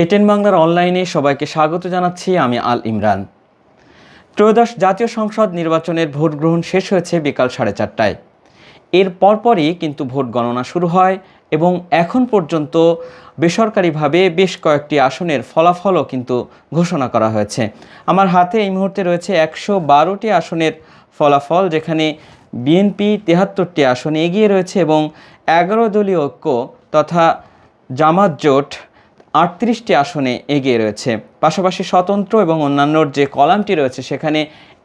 এটেন বাংলার অনলাইনে সবাইকে স্বাগত জানাচ্ছি। আমি আল ইমরান। ত্রয়োদশ জাতীয় সংসদ নির্বাচনের ভোট গ্রহণ শেষ হয়েছে বিকাল 4:30টায়। এর পরপরই কিন্তু ভোট গণনা শুরু হয় এবং এখন পর্যন্ত বেসরকারিভাবে বেশ কয়েকটি আসনের ফলাফলও কিন্তু ঘোষণা করা হয়েছে। আমার হাতে এই মুহূর্তে রয়েছে 112টি আসনের ফলাফল, যেখানে বিএনপি 73টি আসনে এগিয়ে রয়েছে এবং 11 দলীয় ঐক্য তথা জামাত জোট 38টি আসনে এগিয়ে রয়েছে। পাশাপাশি স্বতন্ত্র এবং অন্যান্যর যে কলামটি রয়েছে সেখানে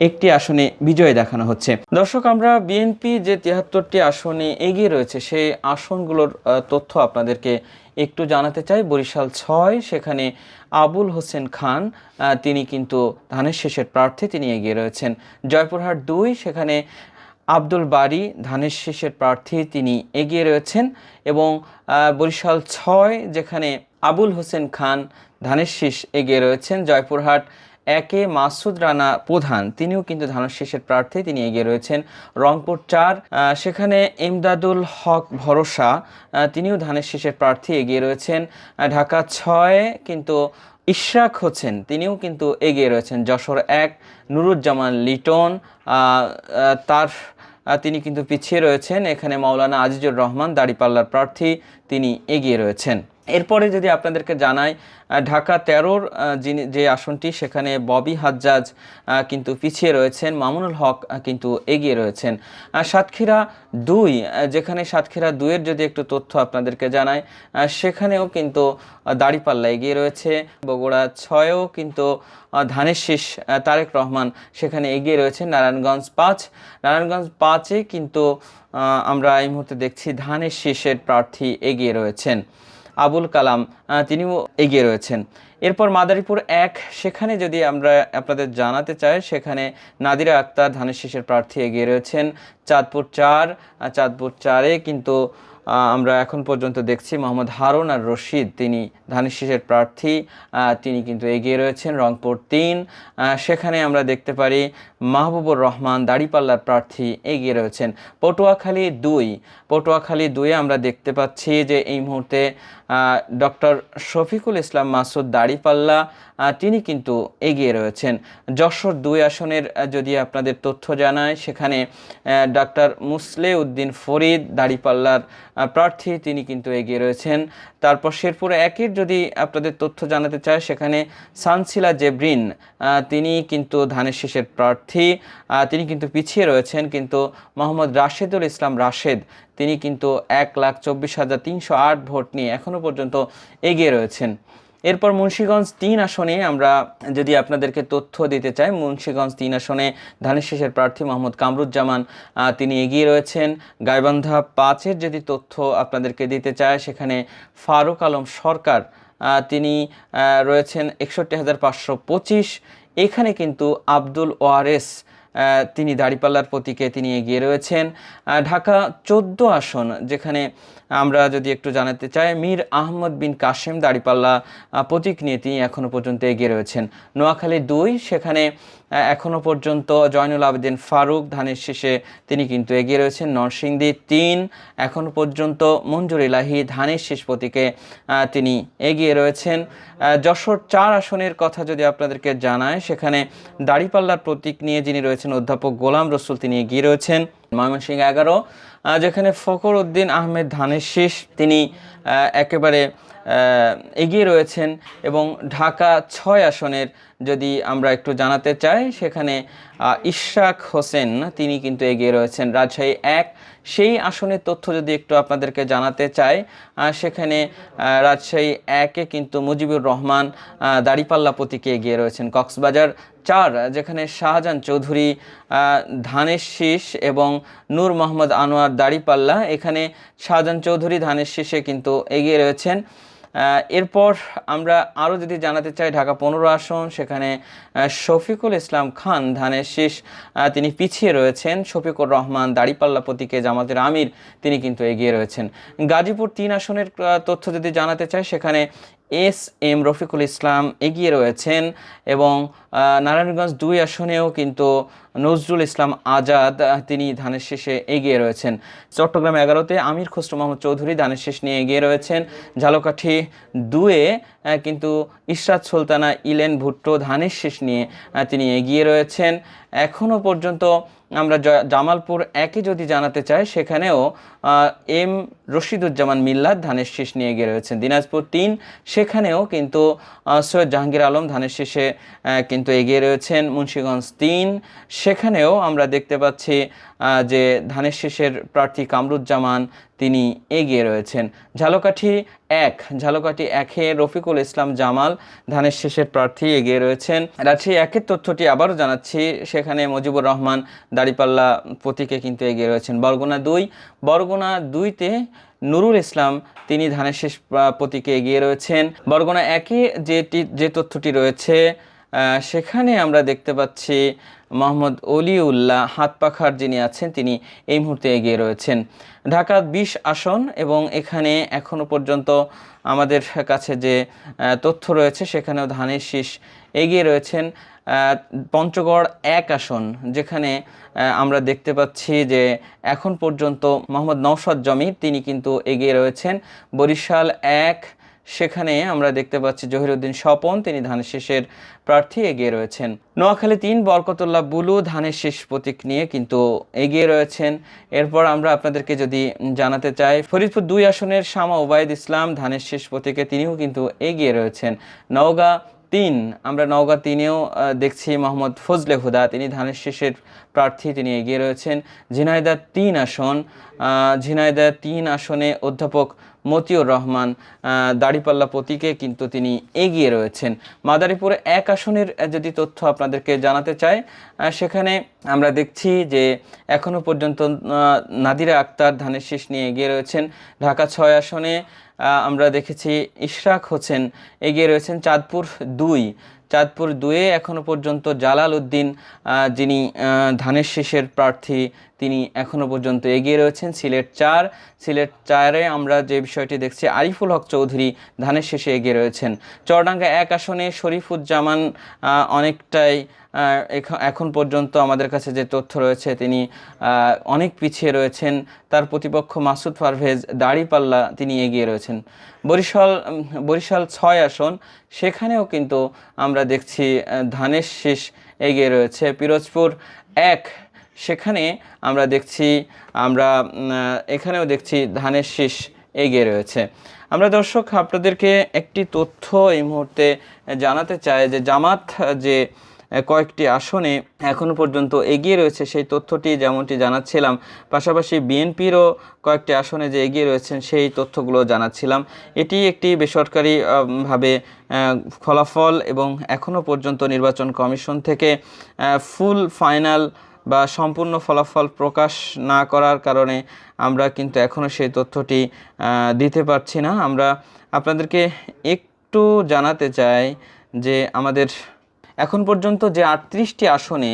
একটি আসনে বিজয় দেখানো হচ্ছে। দর্শক, আমরা বিএনপি যে 73টি আসনে এগিয়ে রয়েছে সেই আসনগুলোর তথ্য আপনাদেরকে একটু জানাতে চাই। বরিশাল 6, সেখানে আবুল হোসেন খান তিনি কিন্তু ধানের শীষের প্রার্থী, তিনি এগিয়ে রয়েছেন। জয়পুরহাট 2, সেখানে আব্দুল বারী ধানের শীষের প্রার্থী, তিনি এগিয়ে রয়েছেন। এবং বরিশাল 6, যেখানে আবুল হোসেন খান ধানের শীষ এগিয়ে রয়েছেন। জয়পুরহাট 1-এ মাসুদ রানা প্রধান, তিনিও কিন্তু ধানের শীষের প্রার্থী, তিনি এগিয়ে রয়েছেন। রংপুর 4, সেখানে এমদাদুল হক ভরসা, তিনিও ধানের শীষের প্রার্থী, এগিয়ে রয়েছেন। ঢাকা 6-এ কিন্তু ইশরাক হোসেন, তিনিও কিন্তু এগিয়ে রয়েছেন। যশোর 1, নুরুজ্জামান লিটন, তিনি কিন্তু পিছিয়ে রয়েছেন। এখানে মাওলানা আজিজুর রহমান দাড়িপাল্লার প্রার্থী, তিনি এগিয়ে রয়েছেন। এরপরে যদি আপনাদেরকে জানাই, ঢাকা 13-র যে আসনটি, সেখানে ববি হাজ্জাজ কিন্তু পিছিয়ে রয়েছেন। মামুনুল হক কিন্তু এগিয়ে রয়েছেন। সাতক্ষীরা 2, যেখানে সাতক্ষীরা 2-এর যদি একটু তথ্য আপনাদেরকে জানাই, সেখানেও কিন্তু দাড়িপাল্লা এগিয়ে রয়েছে। বগুড়া 6-এও কিন্তু ধানের শীষ তারেক রহমান সেখানে এগিয়ে রয়েছে। নারায়ণগঞ্জ 5-এ কিন্তু আমরা এই মুহূর্তে দেখছি ধানের শীষের প্রার্থী এগিয়ে রয়েছেন আবুল কালাম, তিনিও এগিয়ে রয়েছেন। এরপর মাদারীপুর 1, সেখানে যদি আমরা আপনাদের জানাতে চাই, সেখানে নাদিরা আক্তার ধানের শীষের প্রার্থী এগিয়ে রয়েছেন। চাঁদপুর 4-এ কিন্তু আমরা এখন পর্যন্ত দেখছি মোহাম্মদ হারুন আর রশিদ, তিনি ধানের শীষের প্রার্থী, তিনি কিন্তু এগিয়ে রয়েছেন। রংপুর 3, সেখানে আমরা দেখতে পারি মাহবুবুর রহমান দাড়িপাল্লার প্রার্থী এগিয়ে রয়েছেন। পটুয়াখালী 2-এ আমরা দেখতে পাচ্ছি যে এই মুহূর্তে ডক্টর শফিকুল ইসলাম মাসুদ দাড়িপাল্লা, তিনি কিন্তু এগিয়ে রয়েছেন। যশোর 2 আসনের যদি আপনাদের তথ্য জানায়, সেখানে ডাক্তার মুসলে উদ্দিন ফরিদ দাড়িপাল্লার প্রার্থী, তিনি কিন্তু এগিয়ে রয়েছেন। তারপর শেরপুর 1-এর যদি আপনাদের তথ্য জানাতে চায়, সেখানে সানসিলা জেবরিন, তিনি কিন্তু ধানের শীষের প্রার্থী, তিনি কিন্তু পিছিয়ে রয়েছেন। কিন্তু মোহাম্মদ রাশেদুল ইসলাম রাশেদ, তিনি কিন্তু 1,24,308 ভোট নিয়ে এখনও পর্যন্ত এগিয়ে রয়েছেন। এরপর মুন্সিগঞ্জ 3 আসনে আমরা যদি আপনাদেরকে তথ্য দিতে চাই, মুন্সিগঞ্জ 3 আসনে ধানের শীষের প্রার্থী মোহাম্মদ কামরুজ্জামান, তিনি এগিয়ে রয়েছেন। গাইবান্ধা 5-এর যদি তথ্য আপনাদেরকে দিতে চায়, সেখানে ফারুক আলম সরকার, তিনি রয়েছেন 61,525। এখানে কিন্তু আব্দুল ওয়ারেস, তিনি দাড়িপাল্লার প্রতীকে তিনি এগিয়ে রয়েছেন। ঢাকা 14 আসন, যেখানে আমরা যদি একটু জানাতে চাই, মীর আহমদ বিন কাশেম দাড়িপাল্লা প্রতীক নিয়ে তিনি এখনও পর্যন্ত এগিয়ে রয়েছেন। নোয়াখালী 2, সেখানে এখনও পর্যন্ত জয়নুল আবেদিন ফারুক ধানের শীষে তিনি কিন্তু এগিয়ে রয়েছেন। নরসিংদী 3, এখনও পর্যন্ত মঞ্জুর ইলাহি ধানের শীষ প্রতীকে তিনি এগিয়ে রয়েছেন। যশোর 4 আসনের কথা যদি আপনাদেরকে জানায়, সেখানে দাড়িপাল্লার প্রতীক নিয়ে যিনি রয়েছেন অধ্যাপক গোলাম রসুল, তিনি এগিয়ে রয়েছেন। ময়মনসিংহ 11, যেখানে ফখর উদ্দিন আহমেদ ধানের শীষ, তিনি একেবারে এগিয়ে রয়েছেন। এবং ঢাকা 6 আসনের যদি আমরা একটু জানাতে চাই, সেখানে ইশরাক হোসেন, তিনি কিন্তু এগিয়ে রয়েছেন। রাজশাহী 1, সেই আসনের তথ্য যদি একটু আপনাদেরকে জানাতে চাই, সেখানে রাজশাহী 1-এ কিন্তু মুজিবুর রহমান দাড়িপাল্লা প্রতীকে এগিয়ে রয়েছেন। কক্সবাজার 4, যেখানে শাহজাহান চৌধুরী ধানের শীষ এবং নূর মোহাম্মদ আনোয়ার দাড়িপাল্লা, এখানে শাহজাহান চৌধুরী ধানের শীষে কিন্তু এগিয়ে রয়েছেন। এরপর আমরা আরও যদি জানাতে চাই, ঢাকা 15 আসন, সেখানে শফিকুল ইসলাম খান ধানের শীষ, তিনি পিছিয়ে রয়েছেন। শফিকুর রহমান দাড়িপাল্লা প্রতীকে জামাতের আমির, তিনি কিন্তু এগিয়ে রয়েছেন। গাজীপুর 3 আসনের তথ্য যদি জানাতে চাই, সেখানে এস.এম. রফিকুল ইসলাম এগিয়ে রয়েছেন। এবং নারায়ণগঞ্জ 2 আসনেও কিন্তু নজরুল ইসলাম আজাদ তিনি ধানের শীষে এগিয়ে রয়েছেন। চট্টগ্রাম 11-তে আমির খসরু মাহমুদ চৌধুরী ধানের শীষ নিয়ে এগিয়ে রয়েছেন। ঝালকাঠি 2-এ কিন্তু ইশরাত সুলতানা ইলেন ভুট্টো ধানের শীষ নিয়ে তিনি এগিয়ে রয়েছেন। এখনও পর্যন্ত আমরা জামালপুর 1-এ যদি জানাতে চাই, সেখানেও এম রশিদুজ্জামান মিল্লাত ধানের শীষ নিয়ে এগিয়ে রয়েছেন। দিনাজপুর 3 সেখানেও কিন্তু সৈয়দ জাহাঙ্গীর আলম ধানের শীষে কিন্তু এগিয়ে রয়েছেন। মুন্সিগঞ্জ 3 সেখানেও আমরা দেখতে পাচ্ছি যে ধানের শীষের প্রার্থী কামরুজ্জামান তিনি এগিয়ে রয়েছেন। ঝালকাঠি 1-এ রফিকুল ইসলাম জামাল ধানের শীষের প্রার্থী এগিয়ে রয়েছেন। রাজশাহী 1-এর তথ্যটি আবারও জানাচ্ছি, সেখানে মুজিবুর রহমান দাড়িপাল্লা প্রতীকে কিন্তু এগিয়ে রয়েছেন। বরগুনা 2-তে নুরুল ইসলাম তিনি ধানের শীষ প্রতীকে এগিয়ে রয়েছেন। বরগুনা 1-এ যে তথ্যটি রয়েছে সেখানে আমরা দেখতে পাচ্ছি মোহাম্মদ অলিউল্লাহ হাতপাখার যিনি আছেন তিনি এই মুহূর্তে এগিয়ে রয়েছেন। ঢাকা 20 আসন, এবং এখানে এখনো পর্যন্ত আমাদের কাছে যে তথ্য রয়েছে সেখানেও ধানের শীষ এগিয়ে রয়েছেন। পঞ্চগড় 1 আসন, যেখানে আমরা দেখতে পাচ্ছি যে এখন পর্যন্ত মোহাম্মদ নওশাদ জমির তিনি কিন্তু এগিয়ে রয়েছেন। বরিশাল 1 সেখানে আমরা দেখতে পাচ্ছি জহিরুদ্দিন স্বপন তিনি ধানের শীষের প্রার্থী এগিয়ে রয়েছেন। নোয়াখালী 3 বরকতুল্লাহ বুলু ধানের শীষ প্রতীক নিয়ে কিন্তু এগিয়ে রয়েছেন। এরপর আমরা আপনাদেরকে যদি জানাতে চাই, ফরিদপুর 2 আসনের শামা ওবায়দ ইসলাম ধানের শীষ প্রতীকে তিনিও কিন্তু এগিয়ে রয়েছেন। নওগাঁ 3 আমরা নওগাঁ 3-এও দেখছি মোহাম্মদ ফজলে হুদা তিনি ধানের শীষের প্রার্থী তিনি এগিয়ে রয়েছেন। ঝিনাইদহ 3 আসনে অধ্যাপক মতিউর রহমান দাড়িপাল্লা প্রতীকে কিন্তু তিনি এগিয়ে রয়েছেন। মাদারীপুর 1 আসনের যদি তথ্য আপনাদেরকে জানাতে চাই, সেখানে আমরা দেখছি যে এখনো পর্যন্ত নাদিরা আক্তার ধানের শীষ নিয়ে এগিয়ে রয়েছেন। ঢাকা 6 আসনে আমরা দেখেছি ইশরাক হোসেন এগিয়ে রয়েছেন। চাঁদপুর 2-এ এখনো পর্যন্ত জালাল উদ্দিন যিনি ধানের শীষের প্রার্থী তিনি এখনো পর্যন্ত এগিয়ে রয়েছেন। সিলেট 4-এ আমরা যে বিষয়টি দেখছি, আরিফুল হক চৌধুরী ধানের শীষে এগিয়ে রয়েছেন। চুয়াডাঙ্গা 1 আসনে শরীফুজ্জামান অনেকটাই এখন পর্যন্ত আমাদের কাছে যে তথ্য রয়েছে তিনি অনেক পিছিয়ে রয়েছেন। তার প্রতিপক্ষ মাসুদ পারভেজ দাড়িপাল্লা তিনি এগিয়ে রয়েছেন। বরিশাল 6 আসন, সেখানেও কিন্তু আমরা দেখছি ধানের শীষ এগিয়ে রয়েছে। পিরোজপুর 1 সেখানে আমরা দেখছি এখানেও দেখছি ধানের শীষ এগিয়ে রয়েছে। আমরা দর্শক আপনাদেরকে একটি তথ্য এই মুহূর্তে জানাতে চাই যে জামাত যে কয়েকটি আসনে এখনো পর্যন্ত এগিয়ে রয়েছে সেই তথ্যটি যেমনটি জানাচ্ছিলাম, পাশাপাশি বিএনপিরও কয়েকটি আসনে যে এগিয়ে রয়েছেন সেই তথ্যগুলো জানাচ্ছিলাম। এটি একটি বেসরকারি ভাবে ফলাফল, এবং এখনো পর্যন্ত নির্বাচন কমিশন থেকে ফুল ফাইনাল বা সম্পূর্ণ ফলাফল প্রকাশ না করার কারণে আমরা কিন্তু এখনও সেই তথ্যটি দিতে পারছি না। আমরা আপনাদেরকে একটু জানাতে চাই যে আমাদের এখন পর্যন্ত যে 38টি আসনে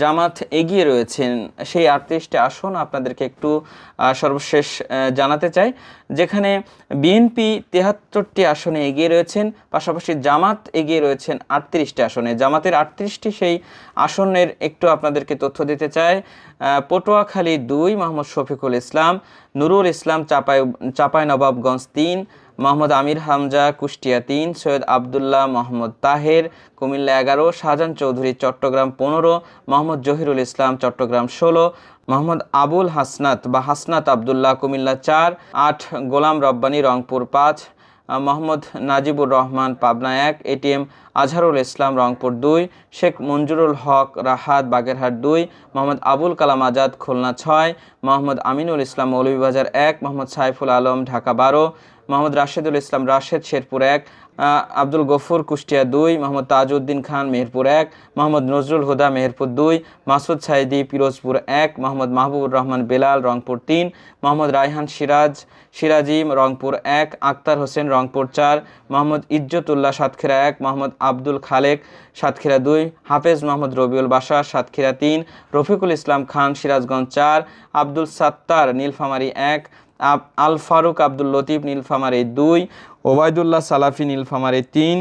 জামাত এগিয়ে রয়েছেন সেই 38টি আসন আপনাদেরকে একটু সর্বশেষ জানাতে চাই, যেখানে বিএনপি 73টি আসনে এগিয়ে রয়েছেন, পাশাপাশি জামাত এগিয়ে রয়েছেন 38টি আসনে। জামাতের 38টি সেই আসনের একটু আপনাদেরকে তথ্য দিতে চাই। পটুয়াখালী 2 মোহাম্মদ শফিকুল ইসলাম, নুরুল ইসলাম চাঁপাইনবাবগঞ্জ 3, মোহাম্মদ আমির হামজা কুষ্টিয়া 3, সৈয়দ আবদুল্লাহ মোহাম্মদ তাহের কুমিল্লা 11, শাহজাহান চৌধুরী চট্টগ্রাম 15, মোহাম্মদ জহিরুল ইসলাম চট্টগ্রাম 16, মোহাম্মদ আবুল হাসনাত আবদুল্লাহ কুমিল্লা 4, 8 গোলাম রব্বানী রংপুর 5, মোহাম্মদ নাজিবুর রহমান পাবনা 1, এটিএম আজহারুল ইসলাম রংপুর 2, শেখ মঞ্জুরুল হক রাহাত বাগেরহাট 2, মোহাম্মদ আবুল কালাম আজাদ খুলনা 6, মোহাম্মদ আমিনুল ইসলাম মৌলভীবাজার 1, মোহাম্মদ সাইফুল আলম ঢাকা 12, মোহাম্মদ রাশেদুল ইসলাম রাশেদ শেরপুর 1, আব্দুল গফুর কুষ্টিয়া 2, মোহাম্মদ তাজউদ্দিন খান মেহেরপুর 1, মোহাম্মদ নজরুল হুদা মেহেরপুর 2, মাসুদ সাইদি পিরোজপুর 1, মোহাম্মদ মাহবুবুর রহমান বেলাল রংপুর 3, মোহাম্মদ রায়হান সিরাজি রংপুর 1, আক্তার হোসেন রংপুর 4, মোহাম্মদ ইজ্জতুল্লাহ সাতক্ষীরা 1, মোহাম্মদ আব্দুল খালেক সাতক্ষীরা 2, হাফেজ মোহাম্মদ রবিউল বাশার সাতক্ষীরা 3, রফিকুল ইসলাম খান সিরাজগঞ্জ 4, আব্দুল সাত্তার নীলফামারী 1, আল ফারুক আব্দুল লতিফ নীলফামারী 2, ওবায়দুল্লাহ সালাফি নীলফামারী 3,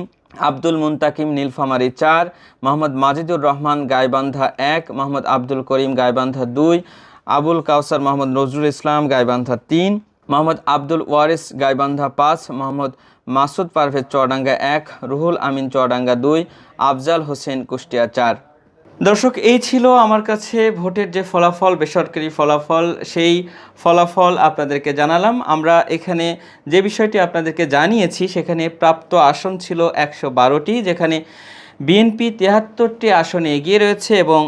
আব্দুল মুন্তাকিম নীলফামারী 4, মোহাম্মদ মাজিদুর রহমান গাইবান্ধা 1, মোহাম্মদ আব্দুল করিম গাইবান্ধা 2, আবুল কাউসার মোহাম্মদ নজরুল ইসলাম গাইবান্ধা 3, মোহাম্মদ আব্দুল ওয়ারিস গাইবান্ধা 5, মোহাম্মদ মাসুদ পারভেজ চুয়াডাঙ্গা 1, রুহুল আমিন চুয়াডাঙ্গা 2, আফজাল হোসেন কুষ্টিয়া 4। দর্শক, এই ছিল আমার কাছে ভোটের যে ফলাফল, বেসরকারি ফলাফল, সেই ফলাফল আপনাদেরকে জানালাম। আমরা এখানে যে বিষয়টি আপনাদেরকে জানিয়েছি সেখানে প্রাপ্ত আসন ছিল 112টি, যেখানে বিএনপি 73টি আসনে এগিয়ে রয়েছে এবং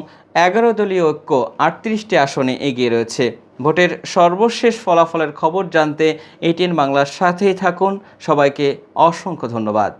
11 দলীয় ঐক্য 38টি আসনে এগিয়ে রয়েছে। ভোটের সর্বশেষ ফলাফলের খবর জানতে ATN বাংলার সাথেই থাকুন। সবাইকে অসংখ্য ধন্যবাদ।